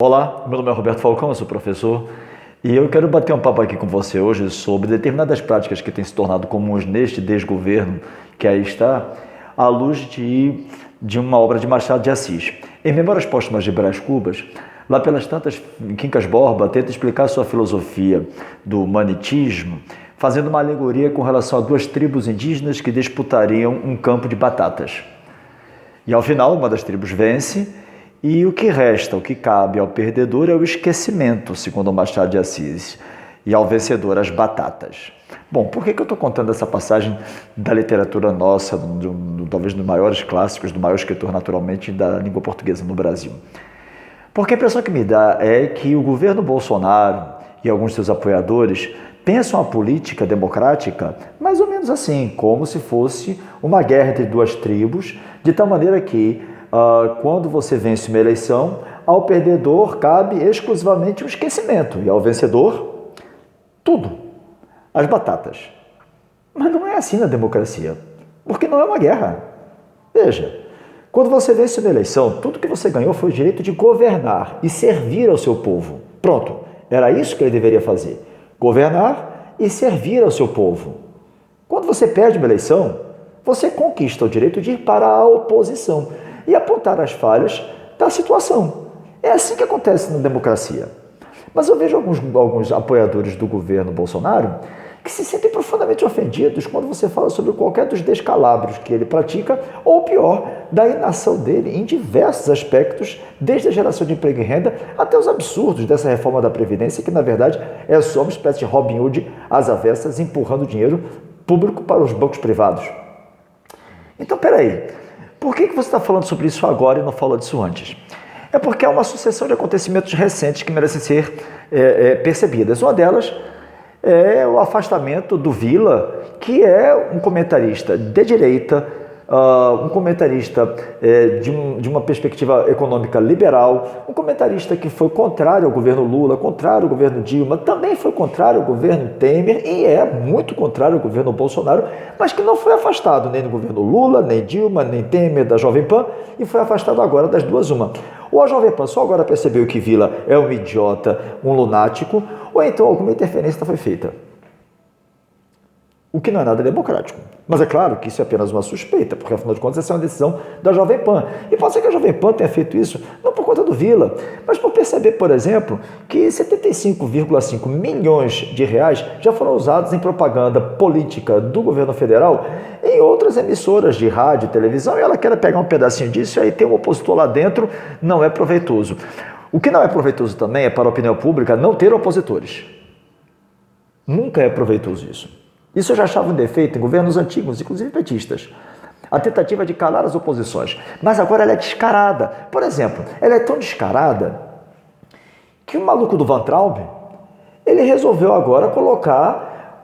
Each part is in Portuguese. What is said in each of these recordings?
Olá, meu nome é Roberto Falcão, eu sou professor e eu quero bater um papo aqui com você hoje sobre determinadas práticas que têm se tornado comuns neste desgoverno que aí está, à luz de uma obra de Machado de Assis. Em Memórias Póstumas de Brás Cubas, lá pelas tantas, Quincas Borba tenta explicar sua filosofia do humanitismo, fazendo uma alegoria com relação a duas tribos indígenas que disputariam um campo de batatas. E ao final, uma das tribos vence. E o que resta, o que cabe ao perdedor é o esquecimento, segundo Machado de Assis, e ao vencedor as batatas. Bom, por que eu estou contando essa passagem da literatura nossa, talvez dos maiores clássicos, do maior escritor naturalmente da língua portuguesa no Brasil? Porque a impressão que me dá é que o governo Bolsonaro e alguns de seus apoiadores pensam a política democrática mais ou menos assim, como se fosse uma guerra entre duas tribos, de tal maneira que quando você vence uma eleição, ao perdedor cabe exclusivamente o esquecimento e ao vencedor, tudo, as batatas. Mas não é assim na democracia, porque não é uma guerra. Veja, quando você vence uma eleição, tudo que você ganhou foi o direito de governar e servir ao seu povo. Pronto, era isso que ele deveria fazer, governar e servir ao seu povo. Quando você perde uma eleição, você conquista o direito de ir para a oposição e apontar as falhas da situação. É assim que acontece na democracia. Mas eu vejo alguns apoiadores do governo Bolsonaro que se sentem profundamente ofendidos quando você fala sobre qualquer dos descalabros que ele pratica, ou pior, da inação dele em diversos aspectos, desde a geração de emprego e renda até os absurdos dessa reforma da Previdência, que na verdade é só uma espécie de Robin Hood às avessas, empurrando dinheiro público para os bancos privados. Então, peraí. Por que você está falando sobre isso agora e não falou disso antes? É porque há uma sucessão de acontecimentos recentes que merecem ser percebidas. Uma delas é o afastamento do Vila, que é um comentarista de direita, um comentarista de uma perspectiva econômica liberal, um comentarista que foi contrário ao governo Lula, contrário ao governo Dilma, também foi contrário ao governo Temer e é muito contrário ao governo Bolsonaro, mas que não foi afastado nem do governo Lula, nem Dilma, nem Temer, da Jovem Pan, e foi afastado agora das duas uma. Ou a Jovem Pan só agora percebeu que Vila é um idiota, um lunático, ou então alguma interferência foi feita. O que não é nada democrático. Mas é claro que isso é apenas uma suspeita, porque afinal de contas essa é uma decisão da Jovem Pan. E pode ser que a Jovem Pan tenha feito isso não por conta do Vila, mas por perceber, por exemplo, que 75,5 milhões de reais já foram usados em propaganda política do governo federal em outras emissoras de rádio e televisão, e ela quer pegar um pedacinho disso e aí tem um opositor lá dentro, não é proveitoso. O que não é proveitoso também é para a opinião pública não ter opositores. Nunca é proveitoso isso. Isso eu já achava um defeito em governos antigos, inclusive petistas. A tentativa de calar as oposições. Mas agora ela é descarada. Por exemplo, ela é tão descarada que o maluco do Van Traub, ele resolveu agora colocar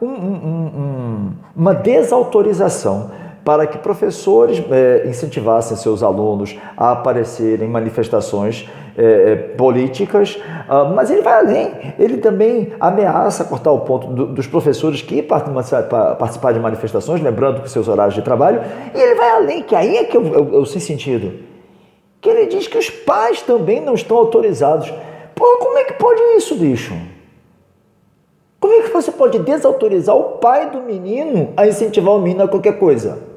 uma desautorização para que professores incentivassem seus alunos a aparecer em manifestações políticas, mas ele vai além, ele também ameaça cortar o ponto dos professores que participar de manifestações, lembrando que seus horários de trabalho, e ele vai além, que aí é que eu sem sentido, que ele diz que os pais também não estão autorizados. Porra, como é que pode isso, bicho? Como é que você pode desautorizar o pai do menino a incentivar o menino a qualquer coisa?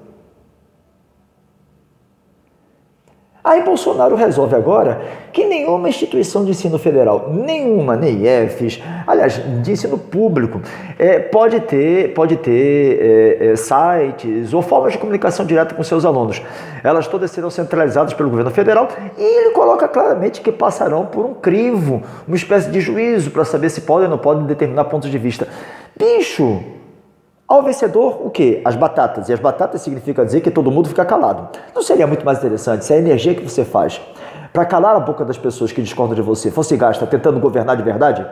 Aí Bolsonaro resolve agora que nenhuma instituição de ensino federal, nenhuma, nem IEFES, aliás, de ensino público, pode ter sites ou formas de comunicação direta com seus alunos. Elas todas serão centralizadas pelo governo federal e ele coloca claramente que passarão por um crivo, uma espécie de juízo para saber se podem ou não podem determinar pontos de vista. Bicho! Ao vencedor, o quê? As batatas. E as batatas significa dizer que todo mundo fica calado. Não seria muito mais interessante se a energia que você faz para calar a boca das pessoas que discordam de você fosse gasta tentando governar de verdade?